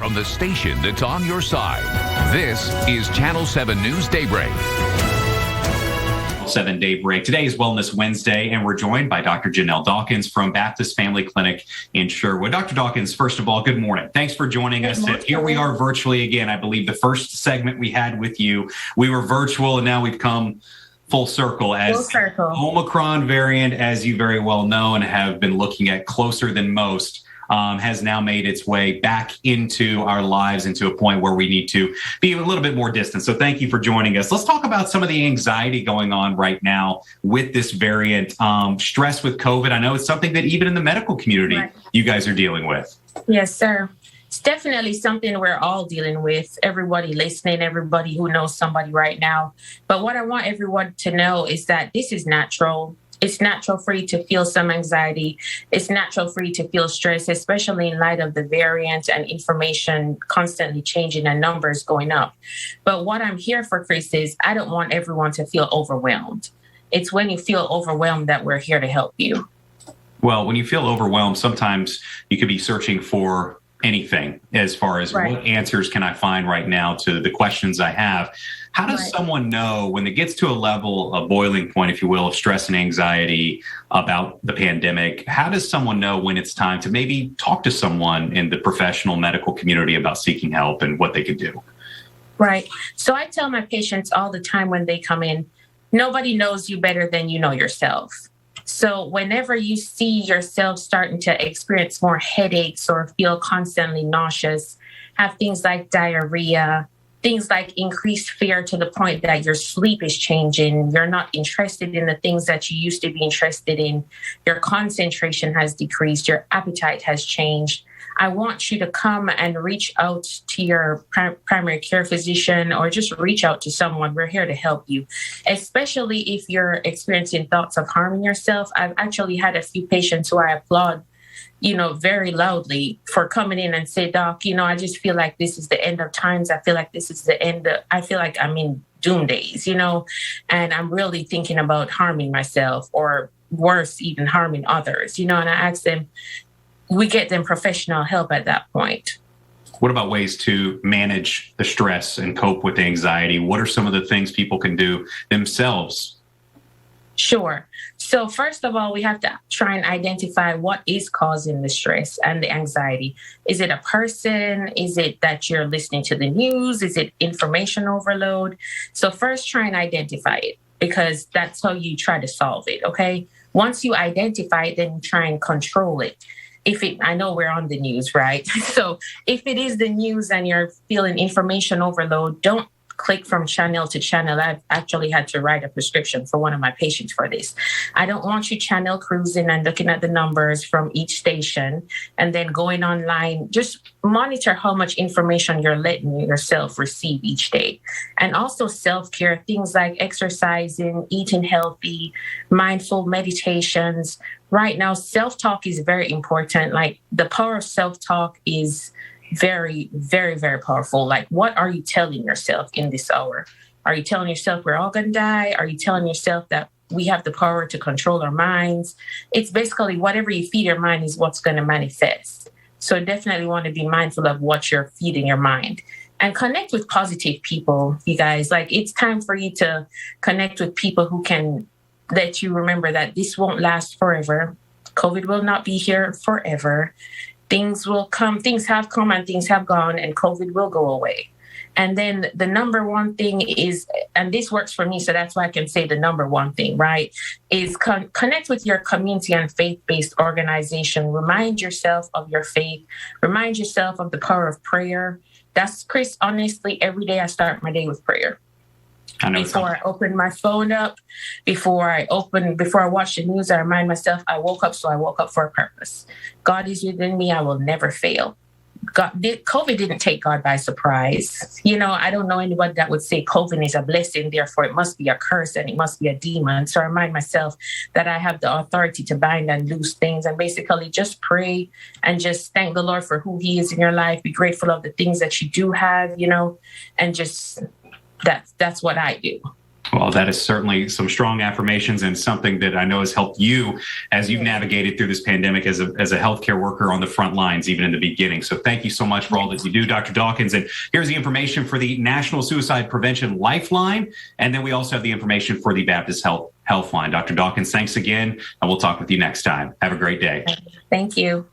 from the station that's on your side. This is Channel 7 News Daybreak. 7 Daybreak. Today is Wellness Wednesday, and we're joined by Dr. Jheanelle Dawkins from Baptist Family Clinic in Sherwood. Dr. Dawkins, first of all, good morning. Thanks for joining us. Here we are virtually again. I believe the first segment we had with you, we were virtual, and now we've come full circle as Omicron variant, as you very well know and have been looking at closer than most, has now made its way back into our lives, into a point where we need to be a little bit more distant. So thank you for joining us. Let's talk about some of the anxiety going on right now with this variant. Stress with COVID. I know it's something that even in the medical community, you guys are dealing with. Yes, sir. It's definitely something we're all dealing with. Everybody listening, everybody who knows somebody right now. But what I want everyone to know is that this is natural. It's natural for you to feel some anxiety. It's natural for you to feel stress, especially in light of the variant and information constantly changing and numbers going up. But what I'm here for, Chris, is I don't want everyone to feel overwhelmed. It's when you feel overwhelmed that we're here to help you. Well, when you feel overwhelmed, sometimes you could be searching for anything as far as what answers can I find right now to the questions I have. How does someone know when it gets to a level, a boiling point, if you will, of stress and anxiety about the pandemic? How does someone know when it's time to maybe talk to someone in the professional medical community about seeking help and what they could do? Right. So I tell my patients all the time when they come in, nobody knows you better than you know yourself. So whenever you see yourself starting to experience more headaches or feel constantly nauseous, have things like diarrhea, things like increased fear to the point that your sleep is changing, you're not interested in the things that you used to be interested in, your concentration has decreased, your appetite has changed, I want you to come and reach out to your primary care physician or just reach out to someone. We're here to help you, especially if you're experiencing thoughts of harming yourself. I've actually had a few patients who I applaud, very loudly for coming in and say, Doc, I just feel like this is the end of times. I feel like this is the end. I feel like I'm in doom days, and I'm really thinking about harming myself or worse, even harming others, and I ask them, we get them professional help at that point. What about ways to manage the stress and cope with anxiety? What are some of the things people can do themselves? Sure. So first of all, we have to try and identify what is causing the stress and the anxiety. Is it a person? Is it that you're listening to the news? Is it information overload? So first, try and identify it, because that's how you try to solve it. Okay. Once you identify it, then try and control it. I know we're on the news, right? So if it is the news and you're feeling information overload, don't click from channel to channel. I've actually had to write a prescription for one of my patients for this. I don't want you channel cruising and looking at the numbers from each station and then going online. Just monitor how much information you're letting yourself receive each day. And also self-care, things like exercising, eating healthy, mindful meditations. Right now, self-talk is very important. Like, the power of self-talk is very, very, very powerful. Like, what are you telling yourself in this hour? Are you telling yourself we're all going to die? Are you telling yourself that we have the power to control our minds? It's basically whatever you feed your mind is what's going to manifest. So definitely want to be mindful of what you're feeding your mind. And connect with positive people, you guys. Like, it's time for you to connect with people who can let you remember that this won't last forever. COVID will not be here forever. Things will come, things have come and things have gone, and COVID will go away. And then the number one thing is, and this works for me, so that's why I can say the number one thing, right, is connect with your community and faith-based organization. Remind yourself of your faith. Remind yourself of the power of prayer. That's, Chris, honestly, every day I start my day with prayer. Before I open my phone up, before I watch the news, I remind myself I woke up, so I woke up for a purpose. God is within me. I will never fail. COVID didn't take God by surprise. I don't know anybody that would say COVID is a blessing, therefore it must be a curse and it must be a demon. So I remind myself that I have the authority to bind and loose things, and basically just pray and just thank the Lord for who he is in your life. Be grateful of the things that you do have, and just that's what I do. Well, that is certainly some strong affirmations and something that I know has helped you as you've navigated through this pandemic as a healthcare worker on the front lines, even in the beginning. So thank you so much for all that you do, Dr. Dawkins. And here's the information for the National Suicide Prevention Lifeline. And then we also have the information for the Baptist Health Line. Dr. Dawkins, thanks again. And we'll talk with you next time. Have a great day. Thank you.